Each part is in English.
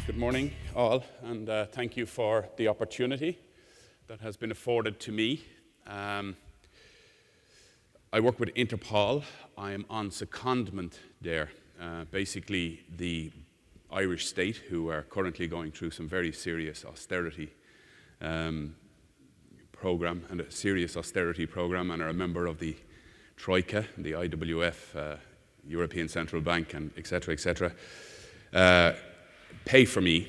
Good morning, all, and thank you for the opportunity that has been afforded to me. I work with Interpol. I am on secondment there. Basically, the Irish state, who are currently going through some very serious austerity program, and are a member of the Troika, the IWF, European Central Bank, and et cetera, pay for me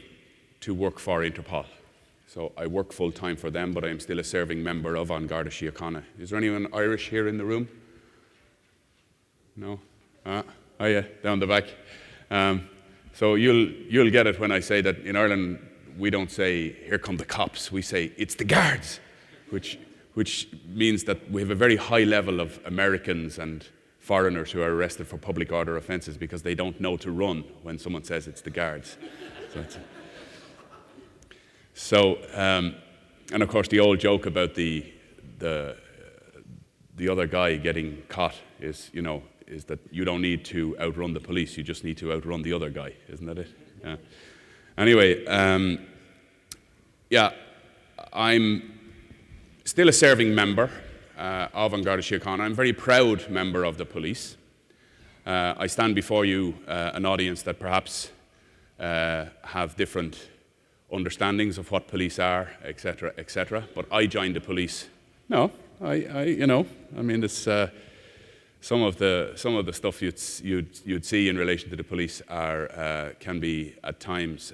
to work for Interpol. So I work full-time for them, but I am still a serving member of An Garda Síochána. Is there anyone Irish here in the room? No? Oh yeah, down the back. So you'll get it when I say that in Ireland we don't say, here come the cops, we say, it's the guards, which means that we have a very high level of Americans and foreigners who are arrested for public order offences because they don't know to run when someone says it's the guards. And of course the old joke about the other guy getting caught is that you don't need to outrun the police, you just need to outrun the other guy, isn't that it? Yeah. Anyway, I'm still a serving member of An Garda Síochána. I'm a very proud member of the police. I stand before you, an audience that perhaps have different understandings of what police are, etc. But I joined the police. No, it's some of the stuff you'd see in relation to the police can be at times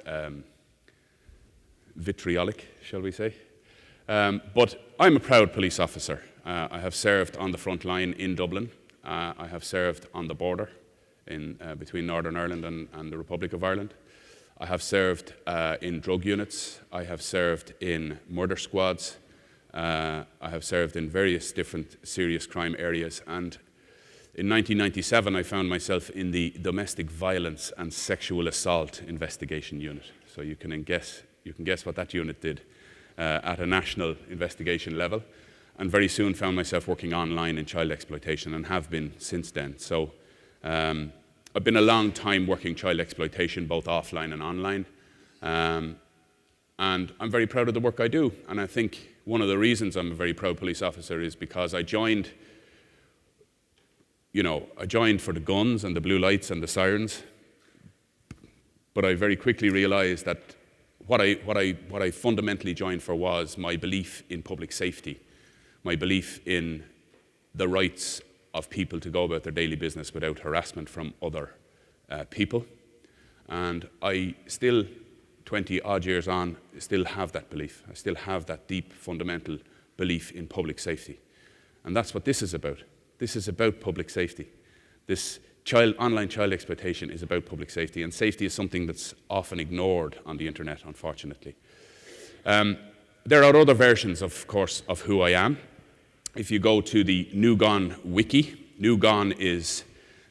vitriolic, shall we say? But I'm a proud police officer. I have served on the front line in Dublin. I have served on the border between Northern Ireland and the Republic of Ireland. I have served in drug units. I have served in murder squads. I have served in various different serious crime areas. And in 1997, I found myself in the Domestic Violence and Sexual Assault Investigation Unit. So you can guess what that unit did at a national investigation level. And very soon found myself working online in child exploitation and have been since then. So I've been a long time working child exploitation, both offline and online. And I'm very proud of the work I do. And I think one of the reasons I'm a very proud police officer is because I joined for the guns and the blue lights and the sirens. But I very quickly realized that what I fundamentally joined for was my belief in public safety, my belief in the rights of people to go about their daily business without harassment from other people. And I still, 20 odd years on, still have that belief. I still have that deep fundamental belief in public safety. And that's what this is about. This is about public safety. This online child exploitation is about public safety, and safety is something that's often ignored on the internet, unfortunately. There are other versions, of course, of who I am. If you go to the NewGone wiki, NewGone is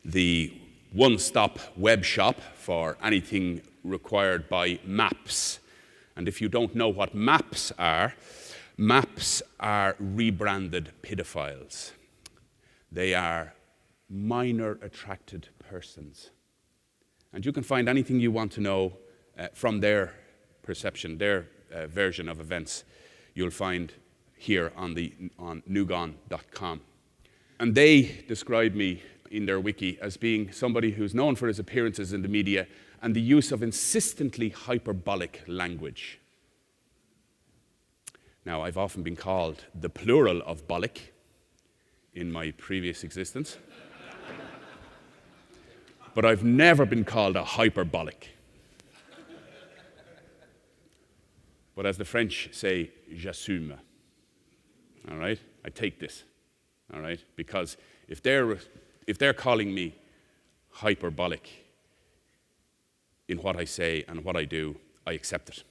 the one-stop web shop for anything required by maps. And if you don't know what maps are rebranded pedophiles. They are minor attracted persons. And you can find anything you want to know from their perception, their version of events, you'll find here on newgone.com. And they describe me in their wiki as being somebody who's known for his appearances in the media and the use of insistently hyperbolic language. Now, I've often been called the plural of bolic in my previous existence. But I've never been called a hyperbolic. But as the French say, j'assume. All right? I take this. All right? Because if they're calling me hyperbolic in what I say and what I do, I accept it.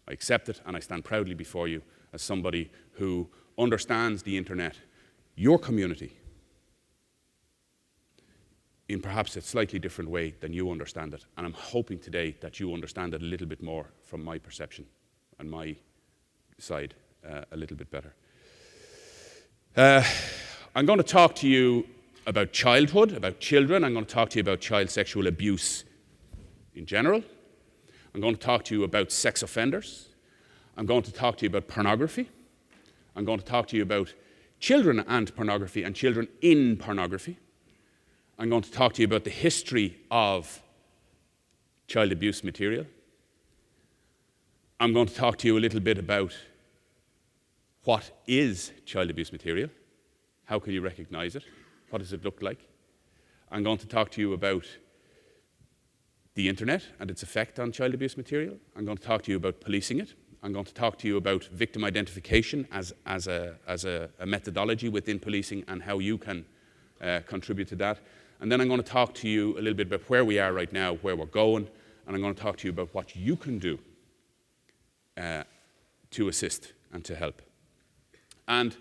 I accept it, and I stand proudly before you as somebody who understands the internet, your community, in perhaps a slightly different way than you understand it. And I'm hoping today that you understand it a little bit more from my perception and my side a little bit better. I'm going to talk to you about childhood, about children. I'm going to talk to you about child sexual abuse in general. I'm going to talk to you about sex offenders. I'm going to talk to you about pornography. I'm going to talk to you about children and pornography and children in pornography. I'm going to talk to you about the history of child abuse material. I'm going to talk to you a little bit about what is child abuse material. How can you recognize it? What does it look like? I'm going to talk to you about the internet and its effect on child abuse material. I'm going to talk to you about policing it. I'm going to talk to you about victim identification as a methodology within policing and how you can contribute to that. And then I'm going to talk to you a little bit about where we are right now, where we're going, and I'm going to talk to you about what you can do to assist and to help. And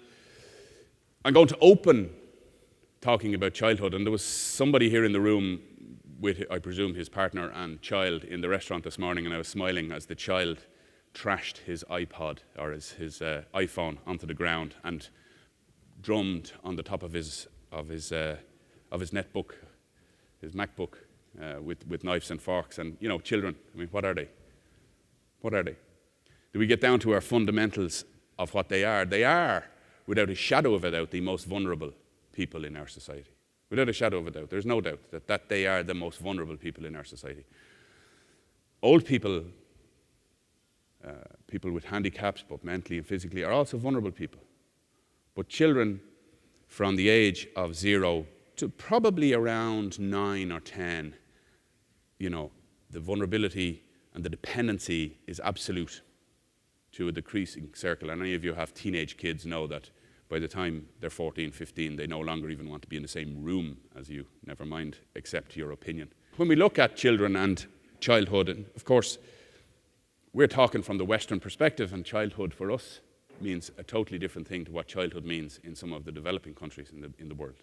I'm going to open talking about childhood, and there was somebody here in the room with, I presume, his partner and child in the restaurant this morning, and I was smiling as the child trashed his iPod or his iPhone onto the ground and drummed on the top of his netbook, his MacBook, with knives and forks. And you know, children, I mean, what are they? What are they? Do we get down to our fundamentals of what they are? They are, without a shadow of a doubt, the most vulnerable people in our society. Without a shadow of a doubt. There's no doubt that they are the most vulnerable people in our society. Old people, people with handicaps, both mentally and physically, are also vulnerable people. But children from the age of 0 to probably around 9 or 10, you know, the vulnerability and the dependency is absolute to a decreasing circle. And any of you have teenage kids know that by the time they're 14, 15, they no longer even want to be in the same room as you, never mind accept your opinion. When we look at children and childhood, and of course, we're talking from the Western perspective, and childhood for us means a totally different thing to what childhood means in some of the developing countries in the world.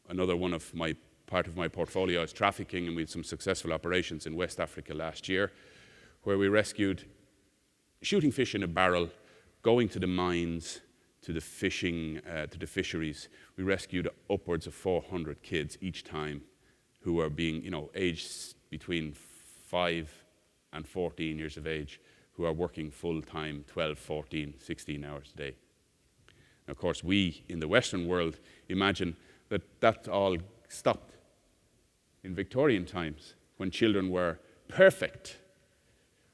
Another one of part of my portfolio is trafficking, and we had some successful operations in West Africa last year, where we rescued shooting fish in a barrel, going to the mines, to the fishing, to the fisheries. We rescued upwards of 400 kids each time who were being, you know, aged between 5 and 14 years of age, who are working full-time, 12, 14, 16 hours a day. And of course, we in the Western world imagine that all stopped in Victorian times, when children were perfect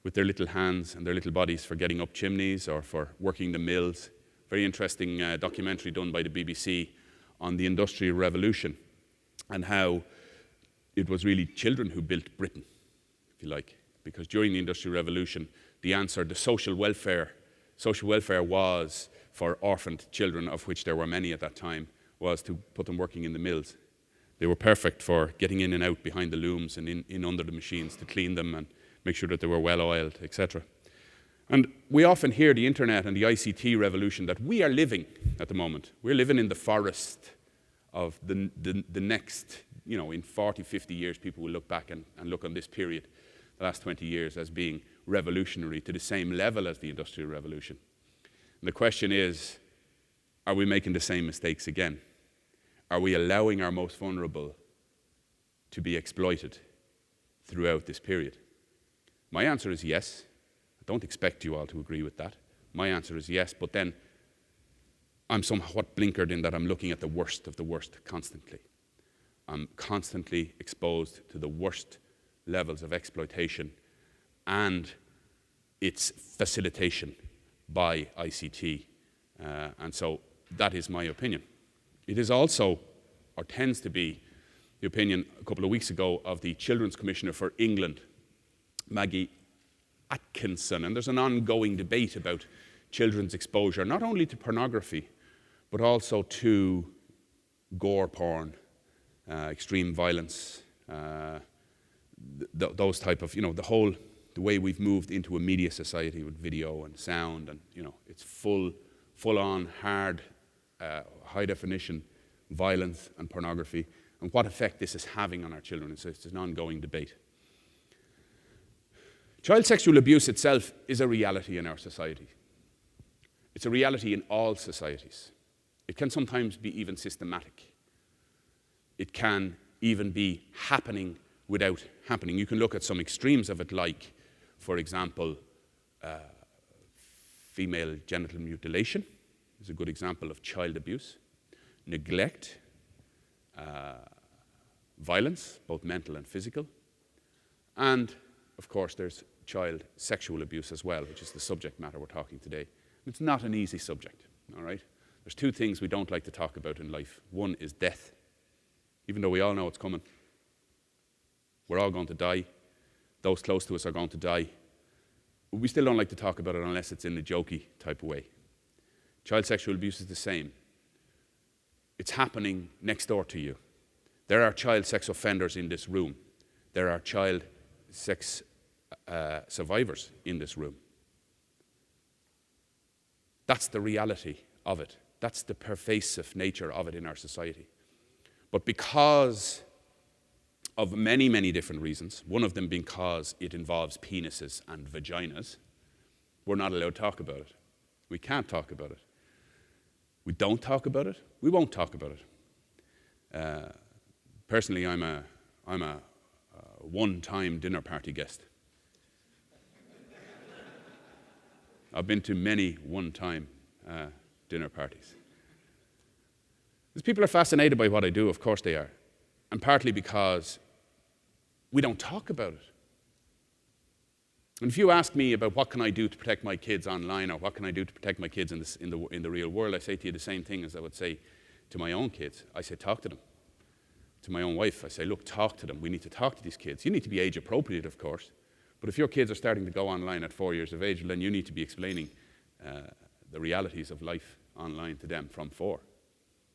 with their little hands and their little bodies for getting up chimneys or for working the mills. Very interesting documentary done by the BBC on the Industrial Revolution and how it was really children who built Britain, if you like. Because during the Industrial Revolution, the social welfare was for orphaned children, of which there were many at that time, was to put them working in the mills. They were perfect for getting in and out behind the looms and in under the machines to clean them and make sure that they were well oiled, etc. And we often hear the internet and the ICT revolution that we are living at the moment. We're living in the forest of the next, you know, in 40, 50 years, people will look back and look on this period, the last 20 years, as being revolutionary to the same level as the Industrial Revolution. And the question is, are we making the same mistakes again? Are we allowing our most vulnerable to be exploited throughout this period? My answer is yes. I don't expect you all to agree with that. My answer is yes, but then I'm somewhat blinkered in that I'm looking at the worst of the worst constantly. I'm constantly exposed to the worst levels of exploitation and its facilitation by ICT. And so that is my opinion. It is also, or tends to be, the opinion a couple of weeks ago of the Children's Commissioner for England, Maggie-Atkinson, and there's an ongoing debate about children's exposure, not only to pornography, but also to gore porn, extreme violence, those type of, you know, the way we've moved into a media society with video and sound, and, you know, it's full-on, hard, high-definition violence and pornography, and what effect this is having on our children. It's an ongoing debate. Child sexual abuse itself is a reality in our society. It's a reality in all societies. It can sometimes be even systematic. It can even be happening without happening. You can look at some extremes of it, like, for example, female genital mutilation is a good example of child abuse, neglect, violence, both mental and physical, and, of course, there's child sexual abuse as well, which is the subject matter we're talking today. It's not an easy subject, all right? There's two things we don't like to talk about in life. One is death, even though we all know it's coming. We're all going to die. Those close to us are going to die. We still don't like to talk about it unless it's in a jokey type of way. Child sexual abuse is the same. It's happening next door to you. There are child sex offenders in this room. There are child sex survivors in this room. That's the reality of it. That's the pervasive nature of it in our society. But because of many, many different reasons, one of them being because it involves penises and vaginas, we're not allowed to talk about it. We can't talk about it. We don't talk about it. We won't talk about it. Personally, I'm a one-time dinner party guest. I've been to many one-time dinner parties. Because people are fascinated by what I do, of course they are. And partly because we don't talk about it. And if you ask me about what can I do to protect my kids online, or what can I do to protect my kids in the real world, I say to you the same thing as I would say to my own kids. I say, talk to them. To my own wife, I say, look, talk to them. We need to talk to these kids. You need to be age appropriate, of course. But if your kids are starting to go online at 4 years of age, then you need to be explaining the realities of life online to them from 4.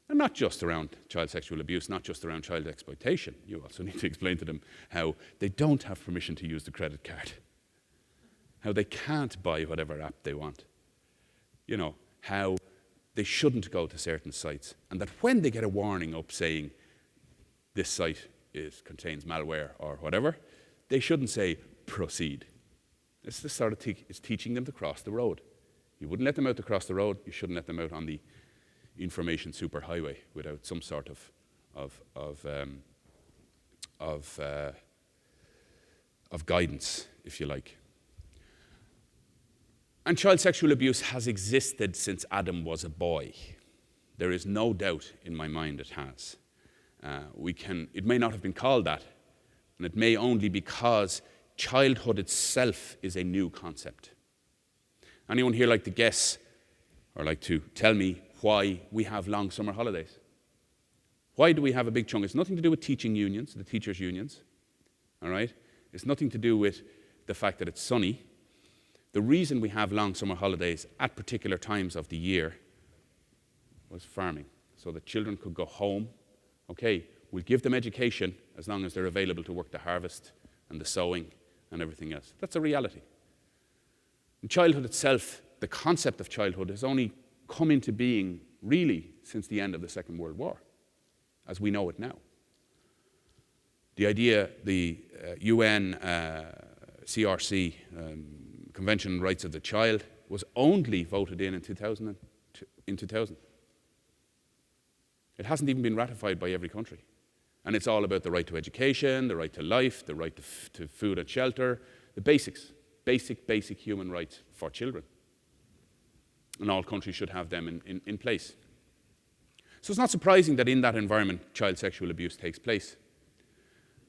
And not just around child sexual abuse, not just around child exploitation. You also need to explain to them how they don't have permission to use the credit card, how they can't buy whatever app they want, you know, how they shouldn't go to certain sites, and that when they get a warning up saying this site contains malware or whatever, they shouldn't say, proceed. It's the sort of it's teaching them to cross the road. You wouldn't let them out to cross the road. You shouldn't let them out on the information superhighway without some sort of guidance, if you like. And child sexual abuse has existed since Adam was a boy. There is no doubt in my mind it has. It may not have been called that, and it may only because childhood itself is a new concept. Anyone here like to guess or like to tell me why we have long summer holidays? Why do we have a big chunk? It's nothing to do with teaching unions, the teachers' unions, all right? It's nothing to do with the fact that it's sunny. The reason we have long summer holidays at particular times of the year was farming, so that children could go home. Okay, we'll give them education as long as they're available to work the harvest and the sowing and everything else. That's a reality. In childhood itself, the concept of childhood has only come into being really since the end of the Second World War, as we know it now. The idea, the UN CRC, Convention on Rights of the Child, was only voted in 2000. It hasn't even been ratified by every country. And it's all about the right to education, the right to life, the right to food and shelter, the basics, basic human rights for children. And all countries should have them in place. So it's not surprising that in that environment, child sexual abuse takes place.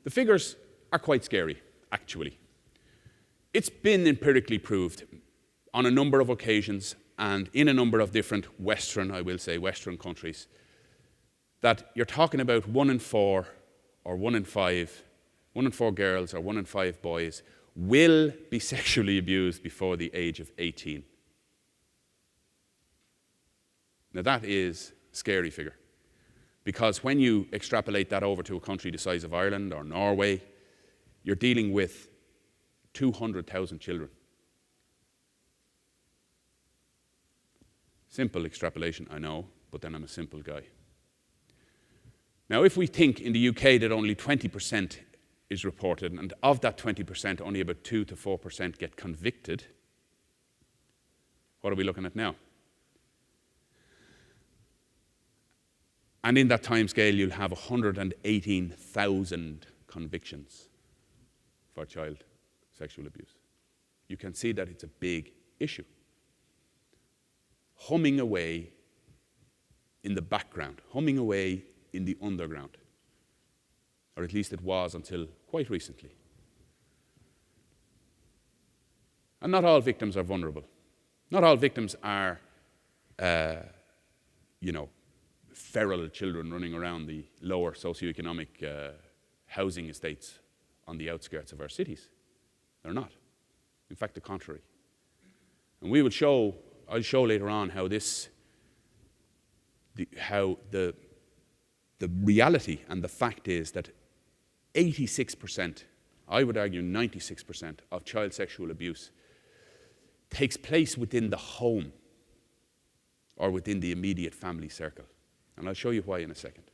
The figures are quite scary, actually. It's been empirically proved on a number of occasions and in a number of different Western countries, that you're talking about 1 in 4 or 1 in 5, 1 in 4 girls or 1 in 5 boys will be sexually abused before the age of 18. Now that is a scary figure, because when you extrapolate that over to a country the size of Ireland or Norway, you're dealing with 200,000 children. Simple extrapolation, I know, but then I'm a simple guy. Now, if we think in the UK that only 20% is reported, and of that 20%, only about 2 to 4% get convicted, what are we looking at now? And in that time scale, you'll have 118,000 convictions for child sexual abuse. You can see that it's a big issue. Humming away in the background, humming away in the underground. Or at least it was until quite recently. And not all victims are vulnerable. Not all victims are, feral children running around the lower socioeconomic housing estates on the outskirts of our cities. They're not. In fact, the contrary. And I'll show later on how the reality and the fact is that 86%, I would argue 96% of child sexual abuse takes place within the home or within the immediate family circle. And I'll show you why in a second.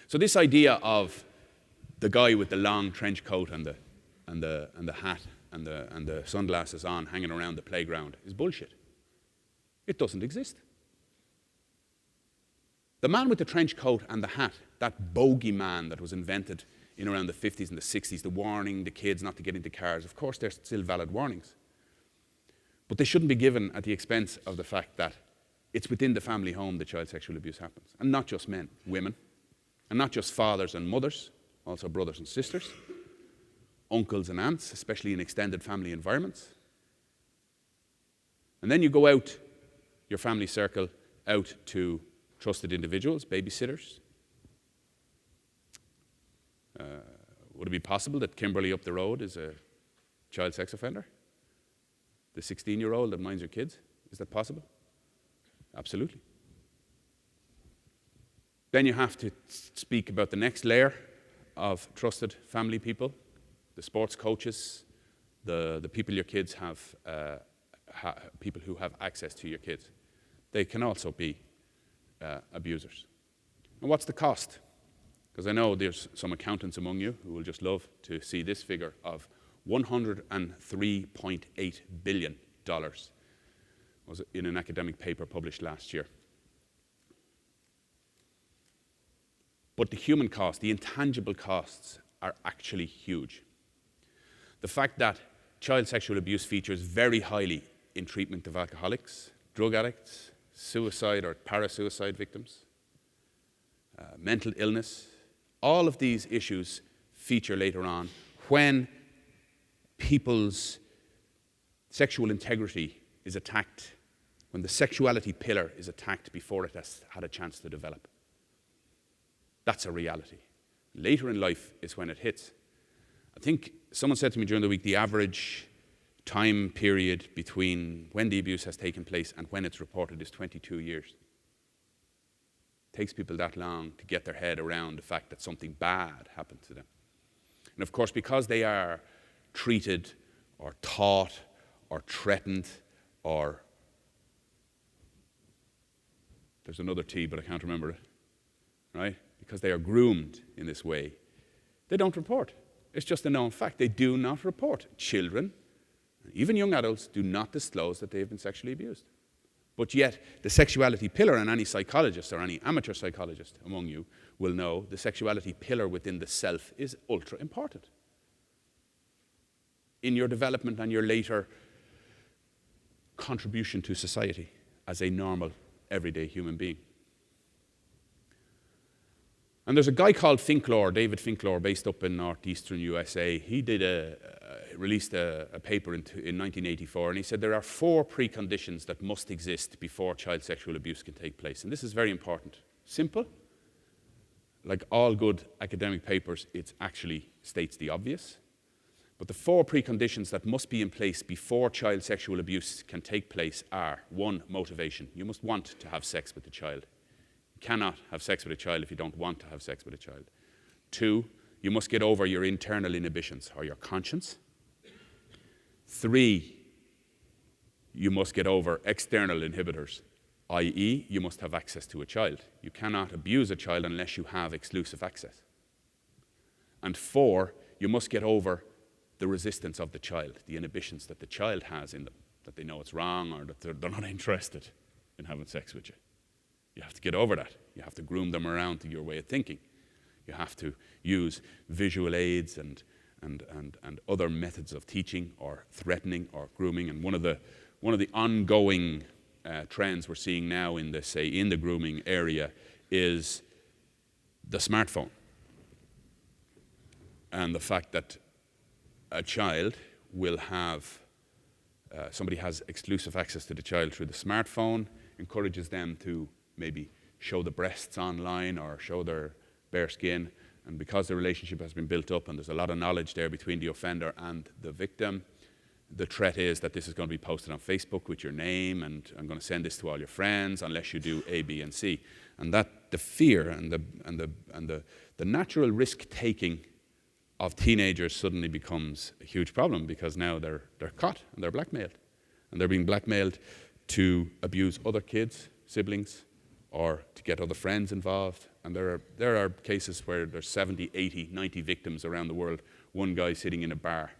So this idea of the guy with the long trench coat and the hat and the sunglasses on hanging around the playground is bullshit. It doesn't exist. The man with the trench coat and the hat, that bogeyman that was invented in around the 50s and the 60s, the warning the kids not to get into cars, of course, they're still valid warnings. But they shouldn't be given at the expense of the fact that it's within the family home that child sexual abuse happens. And not just men, women. And not just fathers and mothers, also brothers and sisters, uncles and aunts, especially in extended family environments. And then you go out, your family circle, out to trusted individuals, babysitters. Would it be possible that Kimberly up the road is a child sex offender? The 16-year-old that minds your kids? Is that possible? Absolutely. Then you have to speak about the next layer of trusted family people, the sports coaches, the people your kids have, people who have access to your kids. They can also be abusers. And what's the cost? Because I know there's some accountants among you who will just love to see this figure of $103.8 billion was in an academic paper published last year. But the human cost, the intangible costs, are actually huge. The fact that child sexual abuse features very highly in treatment of alcoholics, drug addicts, suicide or parasuicide victims, mental illness, all of these issues feature later on when people's sexual integrity is attacked, when the sexuality pillar is attacked before it has had a chance to develop. That's a reality. Later in life is when it hits. I think someone said to me during the week the average time period between when the abuse has taken place and when it's reported is 22 years. It takes people that long to get their head around the fact that something bad happened to them. And of course, because they are treated or taught or threatened or there's another T, but I can't remember it, right? Because they are groomed in this way, they don't report. It's just a known fact. They do not report. Children, even young adults, do not disclose that they have been sexually abused. But yet, the sexuality pillar, and any psychologist or any amateur psychologist among you will know, the sexuality pillar within the self is ultra important in your development and your later contribution to society as a normal, everyday human being. And there's a guy called Finklor, David Finklor, based up in northeastern USA. He released a paper in 1984, and he said there are 4 preconditions that must exist before child sexual abuse can take place. And this is very important. Simple. Like all good academic papers, it actually states the obvious. But the 4 preconditions that must be in place before child sexual abuse can take place are: 1, motivation. You must want to have sex with the child. Cannot have sex with a child if you don't want to have sex with a child. 2, you must get over your internal inhibitions or your conscience. 3, you must get over external inhibitors, i.e., you must have access to a child. You cannot abuse a child unless you have exclusive access. And 4, you must get over the resistance of the child, the inhibitions that the child has in them, that they know it's wrong or that they're not interested in having sex with you. You have to get over that. You have to groom them around to your way of thinking. You have to use visual aids and and other methods of teaching or threatening or grooming. And one of the ongoing trends we're seeing now in the grooming area is the smartphone. And the fact that a child will have, somebody has exclusive access to the child through the smartphone, encourages them to maybe show the breasts online or show their bare skin. And because the relationship has been built up and there's a lot of knowledge there between the offender and the victim, the threat is that this is going to be posted on Facebook with your name, and I'm going to send this to all your friends unless you do A, B, and C. And that the fear and the natural risk-taking of teenagers suddenly becomes a huge problem, because now they're caught and they're blackmailed. And they're being blackmailed to abuse other kids, siblings, or to get other friends involved. And there are cases where there's 70, 80, 90 victims around the world, one guy sitting in a bar,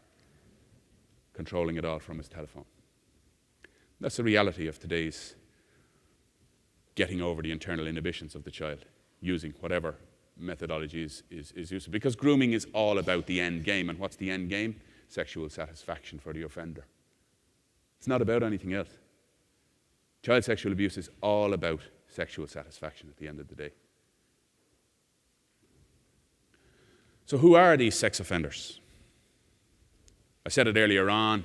controlling it all from his telephone. That's the reality of today's getting over the internal inhibitions of the child, using whatever methodology is used. Because grooming is all about the end game. And what's the end game? Sexual satisfaction for the offender. It's not about anything else. Child sexual abuse is all about sexual satisfaction at the end of the day. So who are these sex offenders? I said it earlier on.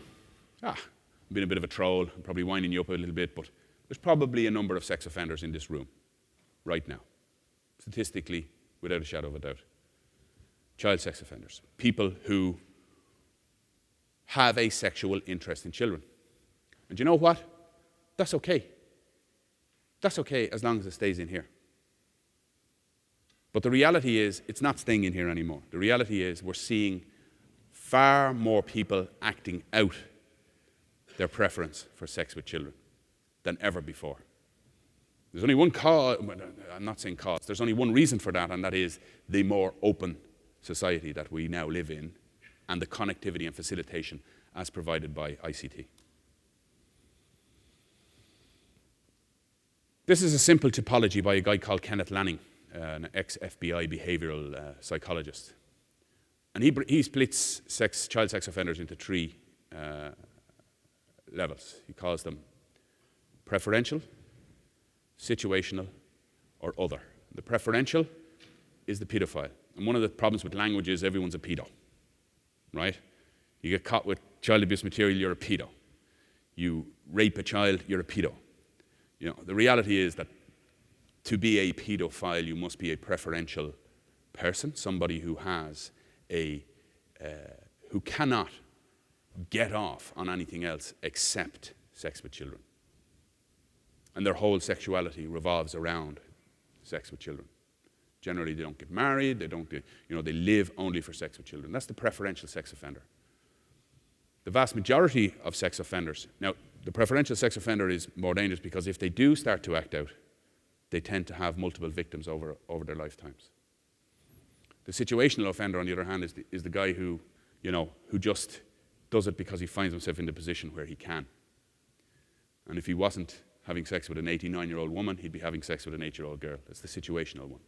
I've been a bit of a troll. I'm probably winding you up a little bit, but there's probably a number of sex offenders in this room right now, statistically, without a shadow of a doubt. Child sex offenders, people who have a sexual interest in children. And you know what? That's okay. That's okay as long as it stays in here. But the reality is, it's not staying in here anymore. The reality is, we're seeing far more people acting out their preference for sex with children than ever before. There's only one cause, I'm not saying cause, there's only one reason for that, and that is the more open society that we now live in and the connectivity and facilitation as provided by ICT. This is a simple typology by a guy called Kenneth Lanning, an ex-FBI behavioral psychologist. And he splits child sex offenders into three levels. He calls them preferential, situational, or other. The preferential is the pedophile. And one of the problems with language is everyone's a pedo, right? You get caught with child abuse material, you're a pedo. You rape a child, you're a pedo. You know, the reality is that to be a pedophile, you must be a preferential person, somebody who has who cannot get off on anything else except sex with children. And their whole sexuality revolves around sex with children. Generally, they don't get married, they live only for sex with children. That's the preferential sex offender. The vast majority of sex offenders, now the preferential sex offender is more dangerous because if they do start to act out, they tend to have multiple victims over their lifetimes. The situational offender, on the other hand, is the guy who just does it because he finds himself in the position where he can. And if he wasn't having sex with an 89-year-old woman, he'd be having sex with an 8-year-old girl. That's the situational one.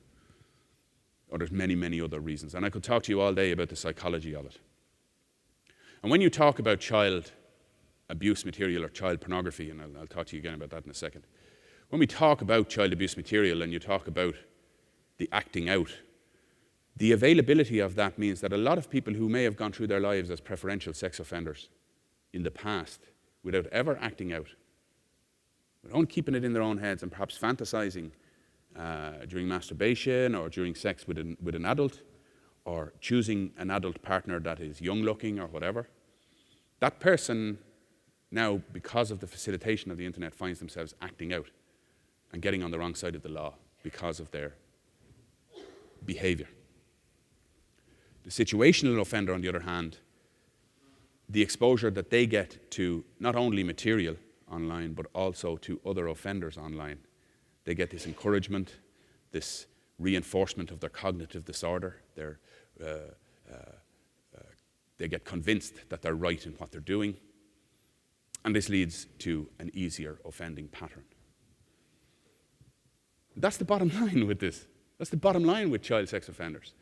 Or there's many, many other reasons. And I could talk to you all day about the psychology of it. And when you talk about child abuse material or child pornography, and I'll talk to you again about that in a second. When we talk about child abuse material and you talk about the acting out, the availability of that means that a lot of people who may have gone through their lives as preferential sex offenders in the past without ever acting out, without keeping it in their own heads and perhaps fantasizing during masturbation or during sex with an adult or choosing an adult partner that is young looking or whatever, that person now, because of the facilitation of the internet, finds themselves acting out and getting on the wrong side of the law because of their behavior. The situational offender, on the other hand, the exposure that they get to not only material online, but also to other offenders online, they get this encouragement, this reinforcement of their cognitive disorder. They get convinced that they're right in what they're doing. And this leads to an easier offending pattern. That's the bottom line with this. That's the bottom line with child sex offenders.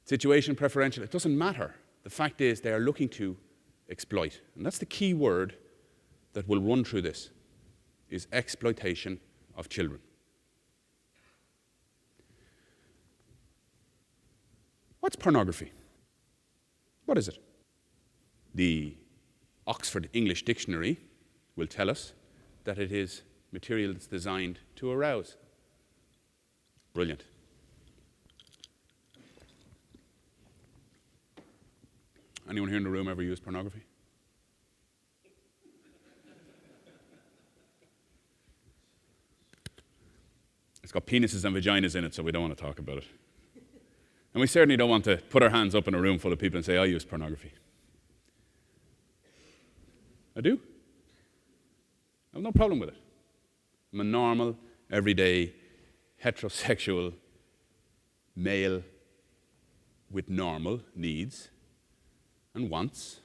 Situation, preferential, it doesn't matter The fact is they are looking to exploit. And that's the key word that will run through this, is exploitation of children. What's pornography? What is it? The Oxford English Dictionary will tell us that it is material that's designed to arouse. Brilliant. Anyone here in the room ever used pornography? It's got penises and vaginas in it, so we don't want to talk about it. And we certainly don't want to put our hands up in a room full of people and say, I use pornography. I do. I have no problem with it. I'm a normal, everyday, heterosexual male with normal needs and wants.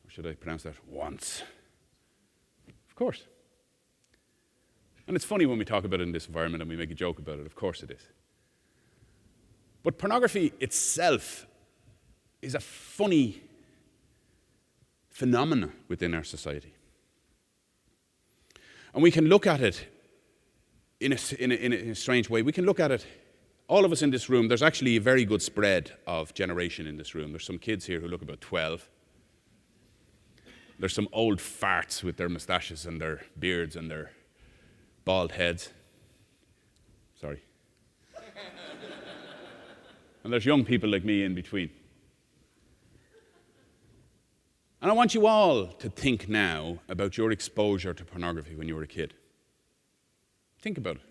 Or should I pronounce that? Wants. Of course. And it's funny when we talk about it in this environment and we make a joke about it. Of course it is. But pornography itself is a funny phenomenon within our society. And we can look at it in a strange way. We can look at it, all of us in this room, there's actually a very good spread of generation in this room. There's some kids here who look about 12. There's some old farts with their moustaches and their beards and their bald heads. Sorry. And there's young people like me in between. And I want you all to think now about your exposure to pornography when you were a kid. Think about it.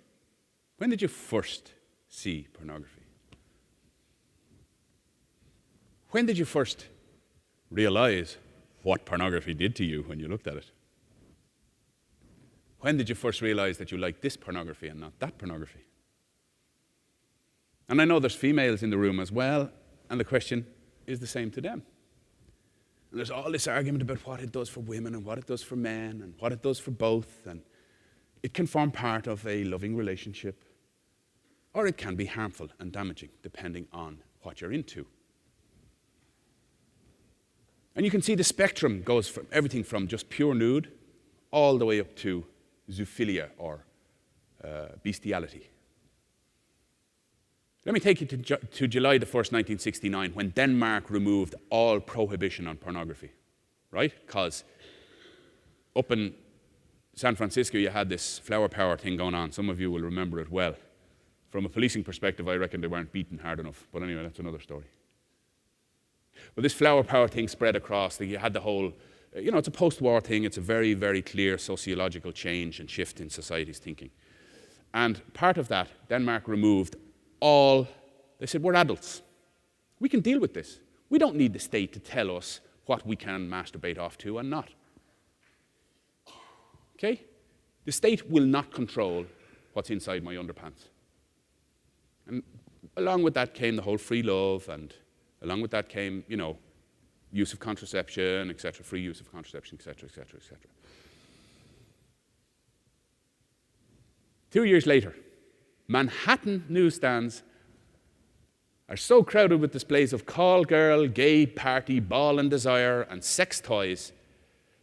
When did you first see pornography? When did you first realize what pornography did to you when you looked at it? When did you first realize that you liked this pornography and not that pornography? And I know there's females in the room as well, and the question is the same to them. And there's all this argument about what it does for women and what it does for men and what it does for both. And it can form part of a loving relationship, or it can be harmful and damaging, depending on what you're into. And you can see the spectrum goes from everything from just pure nude all the way up to zoophilia or bestiality. Let me take you to July the 1st, 1969, when Denmark removed all prohibition on pornography, right? Because up in San Francisco, you had this flower power thing going on. Some of you will remember it well. From a policing perspective, I reckon they weren't beaten hard enough. But anyway, that's another story. But this flower power thing spread across. You had the whole, it's a post-war thing. It's a very, very clear sociological change and shift in society's thinking. And part of that, Denmark removed they said, we're adults. We can deal with this. We don't need the state to tell us what we can masturbate off to and not. Okay? The state will not control what's inside my underpants. And along with that came the whole free love, and along with that came, use of contraception, etc., free use of contraception, etc., etc., etc. 2 years later, Manhattan newsstands are so crowded with displays of call girl, gay party, ball and desire, and sex toys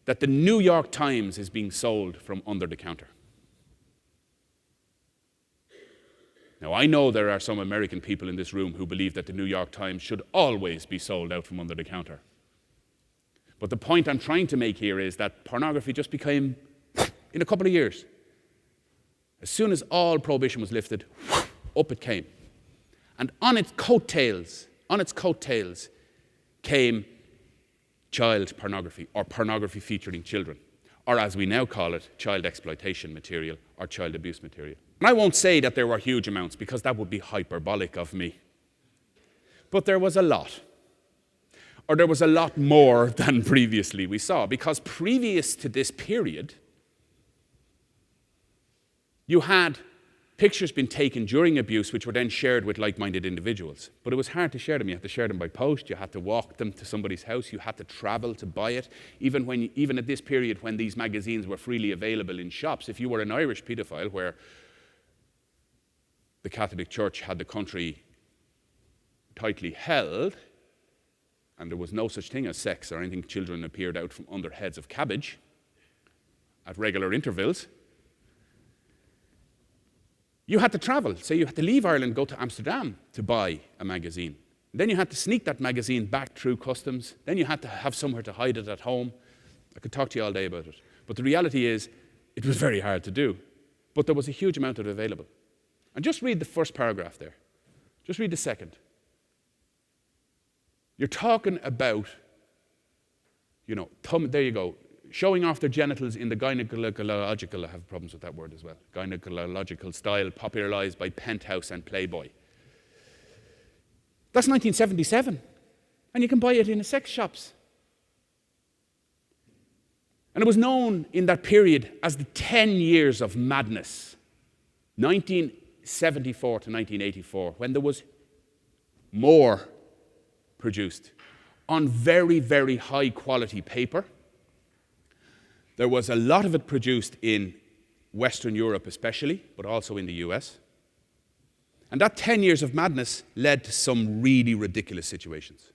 that the New York Times is being sold from under the counter. Now, I know there are some American people in this room who believe that the New York Times should always be sold out from under the counter. But the point I'm trying to make here is that pornography just became, in a couple of years, as soon as all prohibition was lifted, up it came. And on its coattails came child pornography, or pornography featuring children, or as we now call it, child exploitation material or child abuse material. And I won't say that there were huge amounts, because that would be hyperbolic of me. But there was a lot. Or there was a lot more than previously we saw, because previous to this period, you had pictures being taken during abuse which were then shared with like-minded individuals. But it was hard to share them. You had to share them by post. You had to walk them to somebody's house. You had to travel to buy it. Even at this period when these magazines were freely available in shops, if you were an Irish paedophile where the Catholic Church had the country tightly held, and there was no such thing as sex or anything, children appeared out from under heads of cabbage at regular intervals, you had to travel. Say you had to leave Ireland, go to Amsterdam to buy a magazine. Then you had to sneak that magazine back through customs. Then you had to have somewhere to hide it at home. I could talk to you all day about it. But the reality is, it was very hard to do. But there was a huge amount of it available. And just read the first paragraph there. Just read the second. You're talking about, there you go, showing off their genitals in the gynecological, I have problems with that word as well, gynecological style popularized by Penthouse and Playboy. That's 1977, and you can buy it in the sex shops. And it was known in that period as the 10 years of madness, 1974 to 1984, when there was more produced on very, very high quality paper. There was a lot of it produced in Western Europe especially, but also in the US. And that 10 years of madness led to some really ridiculous situations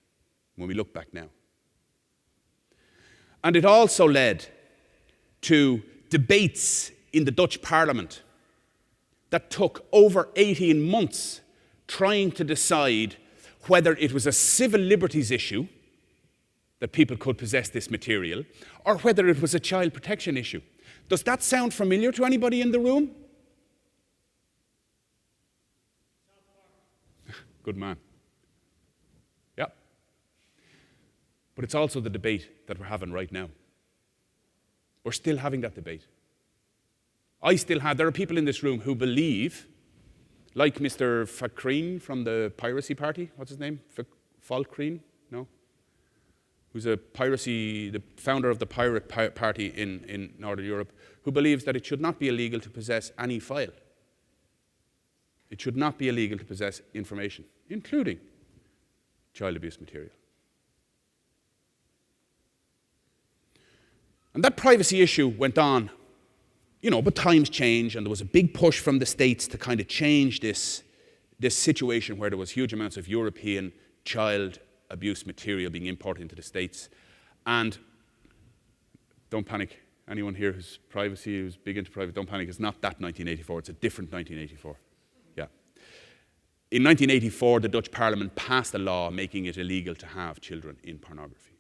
when we look back now. And it also led to debates in the Dutch Parliament that took over 18 months trying to decide whether it was a civil liberties issue that people could possess this material, or whether it was a child protection issue. Does that sound familiar to anybody in the room? Good man. Yeah. But it's also the debate that we're having right now. We're still having that debate. There are people in this room who believe, like Mr. Fakreen from the Piracy Party, what's his name? Falkreen? No? Who's the founder of the Pirate Party in Northern Europe, who believes that it should not be illegal to possess any file. It should not be illegal to possess information, including child abuse material. And that privacy issue went on, but times change, and there was a big push from the States to kind of change this situation where there was huge amounts of European child abuse material being imported into the States. And don't panic, anyone here who's big into privacy, don't panic, it's not that 1984, it's a different 1984. Yeah. In 1984, the Dutch Parliament passed a law making it illegal to have children in pornography.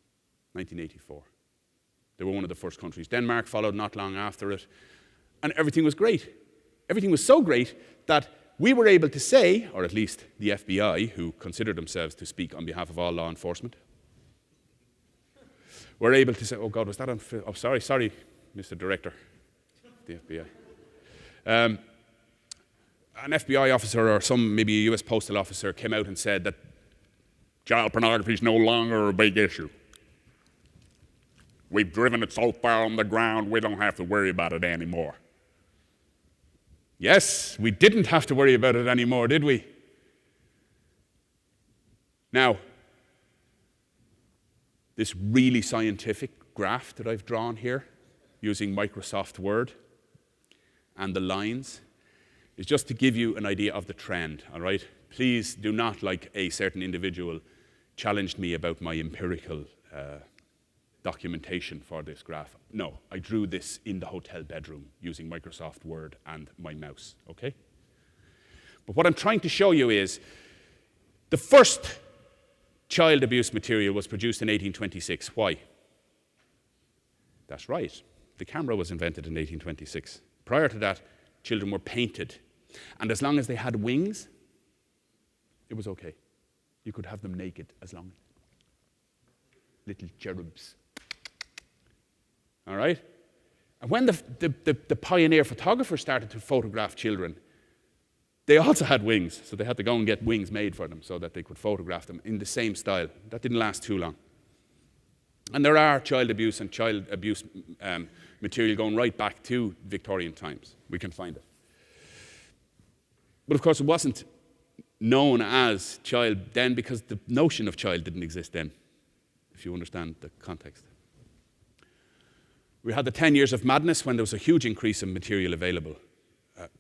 1984. They were one of the first countries. Denmark followed not long after it. And everything was great. Everything was so great that we were able to say, or at least the FBI, who consider themselves to speak on behalf of all law enforcement, were able to say, oh God, was that unfair? Oh, sorry, Mr. Director, the FBI. An FBI officer or maybe a US postal officer came out and said that child pornography is no longer a big issue. We've driven it so far on the ground, we don't have to worry about it anymore. Yes, we didn't have to worry about it anymore, did we? Now, this really scientific graph that I've drawn here, using Microsoft Word, and the lines, is just to give you an idea of the trend, all right? Please do not, like a certain individual, challenge me about my empirical documentation for this graph. No, I drew this in the hotel bedroom using Microsoft Word and my mouse, okay? But what I'm trying to show you is the first child abuse material was produced in 1826. Why? That's right. The camera was invented in 1826. Prior to that, children were painted. And as long as they had wings, it was okay. You could have them naked as long. Little cherubs. All right? And when the pioneer photographers started to photograph children, they also had wings, so they had to go and get wings made for them so that they could photograph them in the same style. That didn't last too long. And there are child abuse and child abuse material going right back to Victorian times. We can find it. But of course, it wasn't known as child then because the notion of child didn't exist then, if you understand the context. We had the 10 years of madness when there was a huge increase in material available.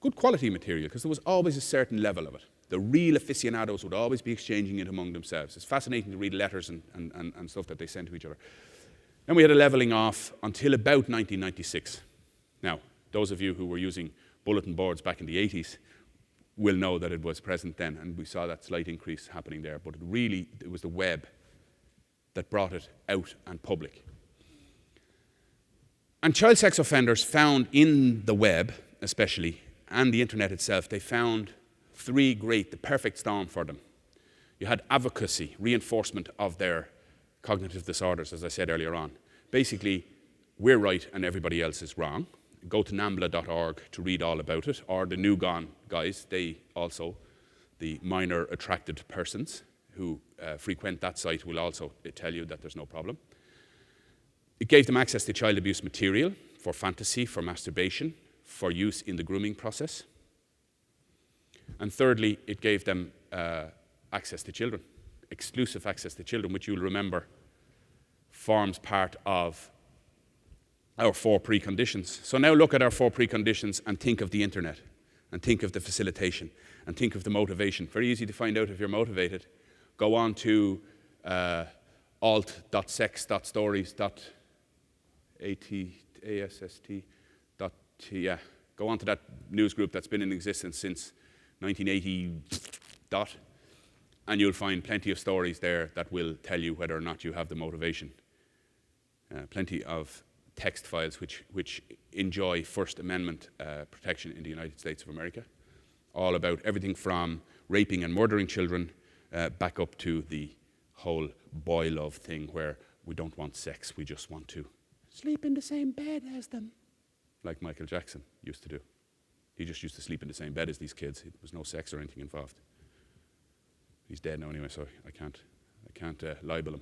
Good quality material, because there was always a certain level of it. The real aficionados would always be exchanging it among themselves. It's fascinating to read letters and stuff that they send to each other. Then we had a leveling off until about 1996. Now, those of you who were using bulletin boards back in the 80s will know that it was present then, and we saw that slight increase happening there. But it was the web that brought it out and public. And child sex offenders found in the web, especially, and the internet itself, they found the perfect storm for them. You had advocacy, reinforcement of their cognitive disorders, as I said earlier on. Basically, we're right and everybody else is wrong. Go to nambla.org to read all about it, or the New Gone guys, they also, the minor attracted persons who frequent that site will also tell you that there's no problem. It gave them access to child abuse material for fantasy, for masturbation, for use in the grooming process. And thirdly, it gave them access to children, exclusive access to children, which you'll remember forms part of our 4 preconditions. So now look at our 4 preconditions and think of the internet, and think of the facilitation, and think of the motivation. Very easy to find out if you're motivated. Go on to alt.sex.stories.ast. Go on to that news group that's been in existence since 1980, and you'll find plenty of stories there that will tell you whether or not you have the motivation. Plenty of text files which enjoy First Amendment protection in the United States of America, all about everything from raping and murdering children back up to the whole boy love thing where we don't want sex, we just want to sleep in the same bed as them, like Michael Jackson used to do. He just used to sleep in the same bed as these kids. There was no sex or anything involved. He's dead now anyway, so I can't libel him.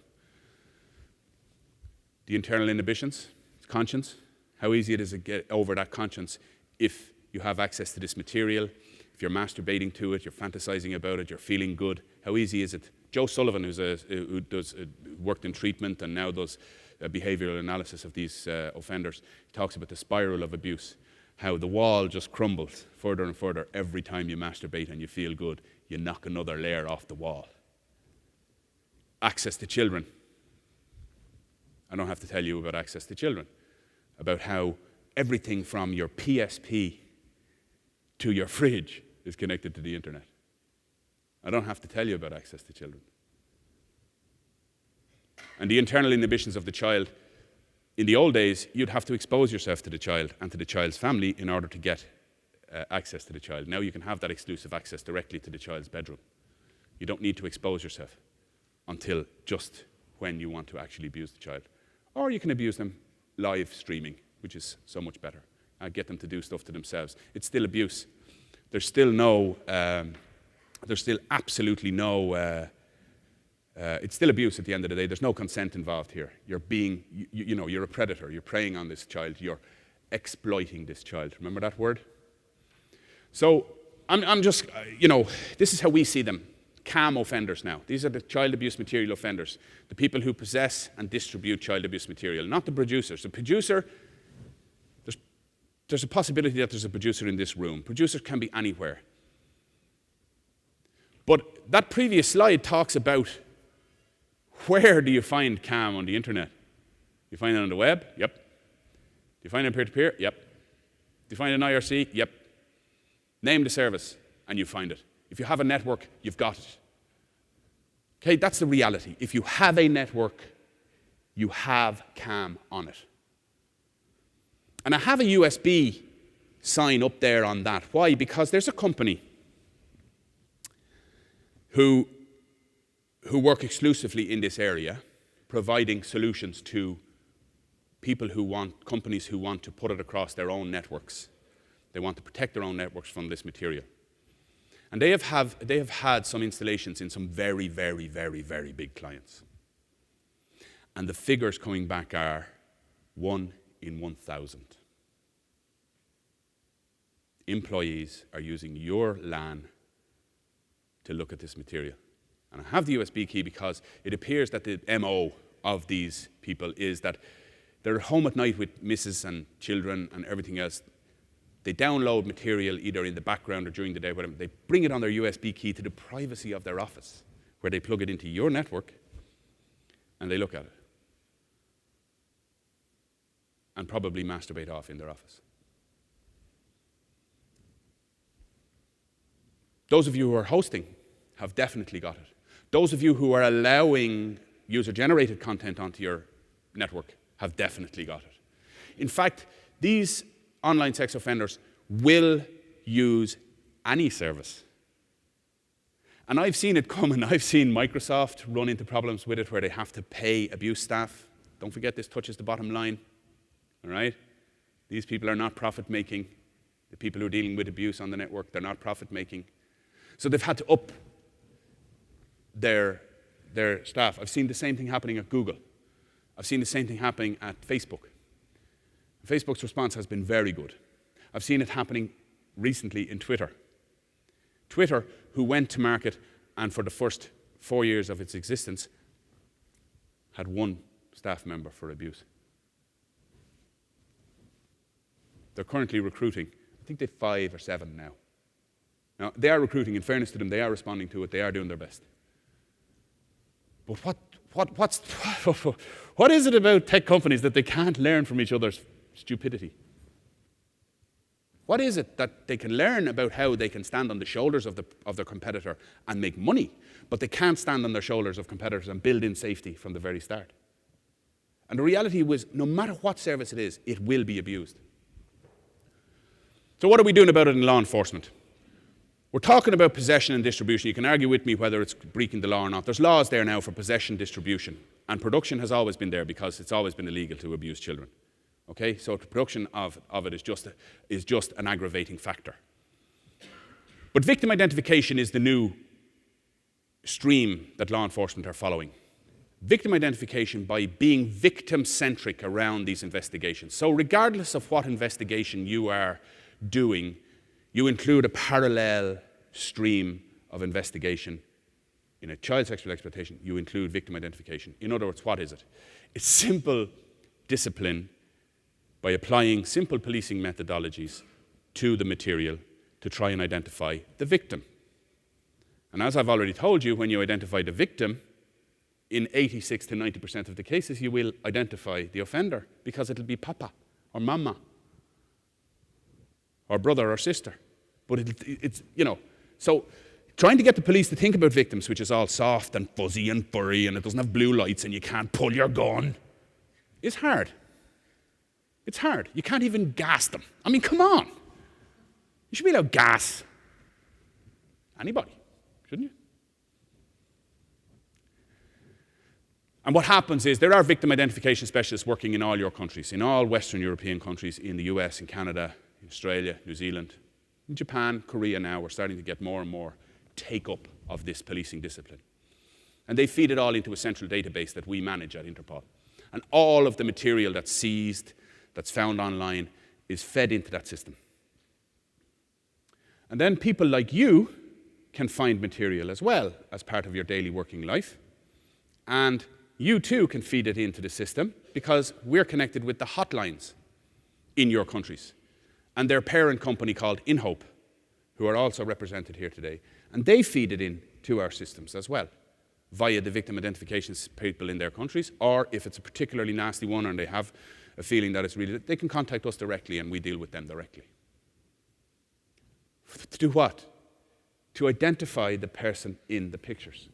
The internal inhibitions, conscience, how easy it is to get over that conscience if you have access to this material, if you're masturbating to it, you're fantasizing about it, you're feeling good. How easy is it? Joe Sullivan, who worked in treatment and now does behavioral analysis of these offenders, talks about the spiral of abuse, how the wall just crumbles further and further every time you masturbate and you feel good. You knock another layer off the wall. Access to children. I don't have to tell you about access to children, about how everything from your PSP to your fridge is connected to the internet. I don't have to tell you about access to children. And the internal inhibitions of the child. In the old days, you'd have to expose yourself to the child and to the child's family in order to get access to the child. Now you can have that exclusive access directly to the child's bedroom. You don't need to expose yourself until just when you want to actually abuse the child. Or you can abuse them live streaming, which is so much better. Get them to do stuff to themselves. It's still abuse. There's still absolutely no, it's still abuse at the end of the day. There's no consent involved here. You're being, you're a predator. You're preying on this child. You're exploiting this child. Remember that word? So I'm just, this is how we see them. CAM offenders now. These are the child abuse material offenders. The people who possess and distribute child abuse material, not the producers. The producer, there's a possibility that there's a producer in this room. Producers can be anywhere. But that previous slide talks about where do you find CAM on the internet? You find it on the web? Yep. Do you find it peer-to-peer? Yep. Do you find it in IRC? Yep. Name the service, and you find it. If you have a network, you've got it. Okay, that's the reality. If you have a network, you have CAM on it. And I have a USB sign up there on that. Why? Because there's a company who work exclusively in this area, providing solutions to people companies who want to put it across their own networks. They want to protect their own networks from this material. And they have had some installations in some very, very, very, very big clients. And the figures coming back are 1 in 1,000. Employees are using your LAN to look at this material. And I have the USB key because it appears that the MO of these people is that they're home at night with missus and children and everything else. They download material either in the background or during the day, whatever. They bring it on their USB key to the privacy of their office, where they plug it into your network, and they look at it. And probably masturbate off in their office. Those of you who are hosting have definitely got it. Those of you who are allowing user-generated content onto your network have definitely got it. In fact, these online sex offenders will use any service. And I've seen it coming. I've seen Microsoft run into problems with it where they have to pay abuse staff. Don't forget, this touches the bottom line. All right? These people are not profit-making. The people who are dealing with abuse on the network, they're not profit-making. So they've had to up their staff. I've seen the same thing happening at Google. I've seen the same thing happening at Facebook. Facebook's response has been very good. I've seen it happening recently in Twitter. Twitter, who went to market and for the first 4 years of its existence had 1 staff member for abuse. They're currently recruiting. I think they've 5 or 7 now. Now, they are recruiting. In fairness to them, they are responding to it. They are doing their best. But what is it about tech companies that they can't learn from each other's stupidity? What is it that they can learn about how they can stand on the shoulders of their competitor and make money, but they can't stand on the shoulders of competitors and build in safety from the very start? And the reality was, no matter what service it is, it will be abused. So what are we doing about it in law enforcement? We're talking about possession and distribution. You can argue with me whether it's breaking the law or not. There's laws there now for possession, distribution. And production has always been there because it's always been illegal to abuse children. Okay? So the production of it is just an aggravating factor. But victim identification is the new stream that law enforcement are following. Victim identification by being victim-centric around these investigations. So regardless of what investigation you are doing, you include a parallel stream of investigation. In a child sexual exploitation, you include victim identification. In other words, what is it? It's simple discipline by applying simple policing methodologies to the material to try and identify the victim. And as I've already told you, when you identify the victim, in 86 to 90% of the cases, you will identify the offender because it'll be papa or mama or brother or sister. But it's, you know, so trying to get the police to think about victims, which is all soft and fuzzy and furry and it doesn't have blue lights and you can't pull your gun, is hard. It's hard. You can't even gas them. I mean, come on. You should be allowed to gas anybody, shouldn't you? And what happens is there are victim identification specialists working in all your countries, in all Western European countries, in the US, in Canada, in Australia, New Zealand, in Japan, Korea now. We're starting to get more and more take-up of this policing discipline. And they feed it all into a central database that we manage at Interpol. And all of the material that's seized, that's found online, is fed into that system. And then people like you can find material as well as part of your daily working life. And you too can feed it into the system because we're connected with the hotlines in your countries. And their parent company called InHope, who are also represented here today. And they feed it into our systems as well, via the victim identification people in their countries, or if it's a particularly nasty one and they have a feeling that it's really, they can contact us directly and we deal with them directly. To do what? To identify the person in the pictures.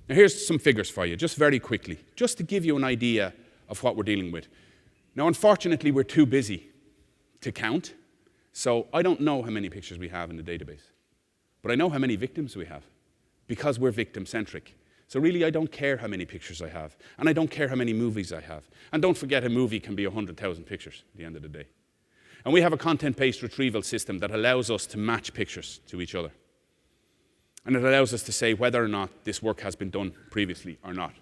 Now here's some figures for you, just very quickly, just to give you an idea of what we're dealing with. Now unfortunately we're too busy to count, so I don't know how many pictures we have in the database. But I know how many victims we have, because we're victim-centric. So really I don't care how many pictures I have, and I don't care how many movies I have. And don't forget, a movie can be 100,000 pictures at the end of the day. And we have a content-based retrieval system that allows us to match pictures to each other. And it allows us to say whether or not this work has been done previously or not.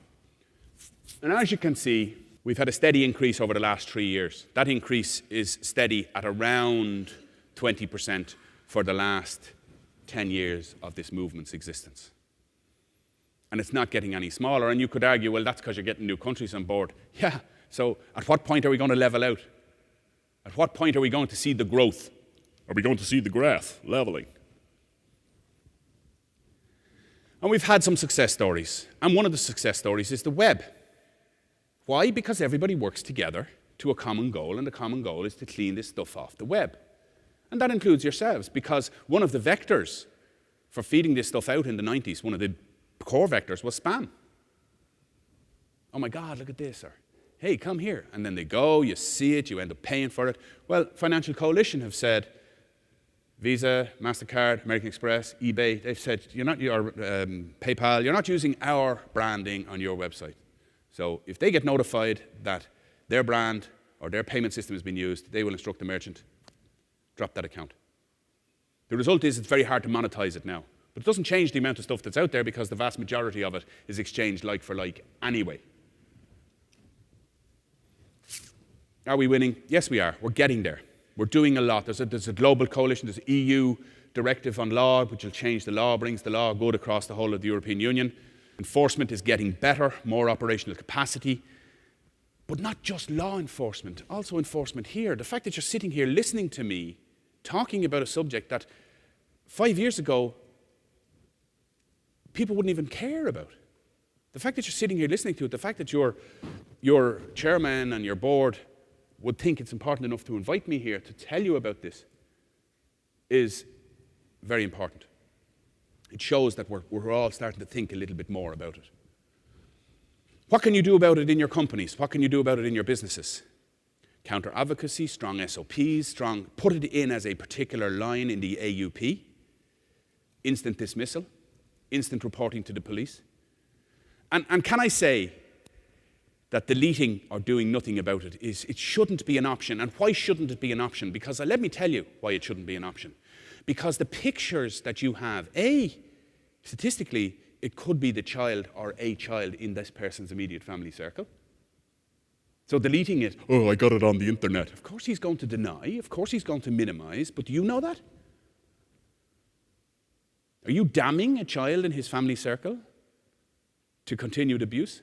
And as you can see, we've had a steady increase over the last 3 years. That increase is steady at around 20% for the last 10 years of this movement's existence. And it's not getting any smaller. And you could argue, well, that's because you're getting new countries on board. Yeah, so at what point are we going to level out? At what point are we going to see the growth Are we going to see the graph leveling? And we've had some success stories. And one of the success stories is the web. Why? Because everybody works together to a common goal, and the common goal is to clean this stuff off the web. And that includes yourselves, because one of the vectors for feeding this stuff out in the 90s, one of the core vectors was spam. Oh my God, look at this. Or, hey, come here. And then they go, you see it, you end up paying for it. Well, Financial Coalition have said, Visa, MasterCard, American Express, eBay, they've said, PayPal, you're not using our branding on your website. So if they get notified that their brand or their payment system has been used, they will instruct the merchant, drop that account. The result is it's very hard to monetize it now. But it doesn't change the amount of stuff that's out there because the vast majority of it is exchanged like for like anyway. Are we winning? Yes, we are. We're getting there. We're doing a lot. There's a global coalition. There's an EU directive on law, which will change the law, brings the law good across the whole of the European Union. Enforcement is getting better, more operational capacity. But not just law enforcement, also enforcement here. The fact that you're sitting here listening to me talking about a subject that 5 years ago people wouldn't even care about. The fact that you're sitting here listening to it, the fact that your chairman and your board would think it's important enough to invite me here to tell you about this is very important. It shows that we're all starting to think a little bit more about it. What can you do about it in your companies? What can you do about it in your businesses? Counter-advocacy, strong SOPs, put it in as a particular line in the AUP, instant dismissal, instant reporting to the police. And can I say that deleting or doing nothing about it it shouldn't be an option. And why shouldn't it be an option? Because let me tell you why it shouldn't be an option. Because the pictures that you have, statistically, it could be the child or a child in this person's immediate family circle. So deleting it, oh, I got it on the internet. Of course he's going to deny, of course he's going to minimize, but do you know that? Are you damning a child in his family circle to continued abuse?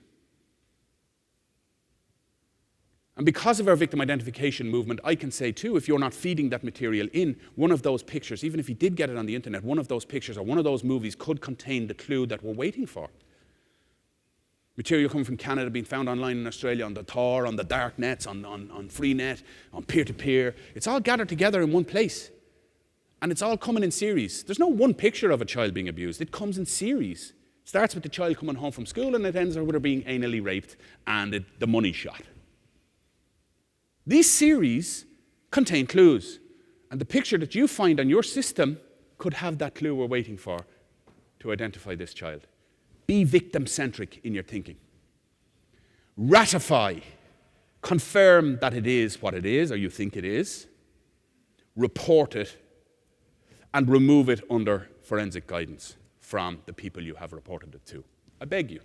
And because of our victim identification movement, I can say too, if you're not feeding that material in, one of those pictures, even if you did get it on the internet, one of those pictures or one of those movies could contain the clue that we're waiting for. Material coming from Canada being found online in Australia on the Tor, on the dark nets, on Freenet, on peer-to-peer. It's all gathered together in one place. And it's all coming in series. There's no one picture of a child being abused. It comes in series. It starts with the child coming home from school and it ends with her being anally raped and the money shot. These series contain clues. And the picture that you find on your system could have that clue we're waiting for to identify this child. Be victim-centric in your thinking. Ratify. Confirm that it is what it is, or you think it is. Report it. And remove it under forensic guidance from the people you have reported it to. I beg you.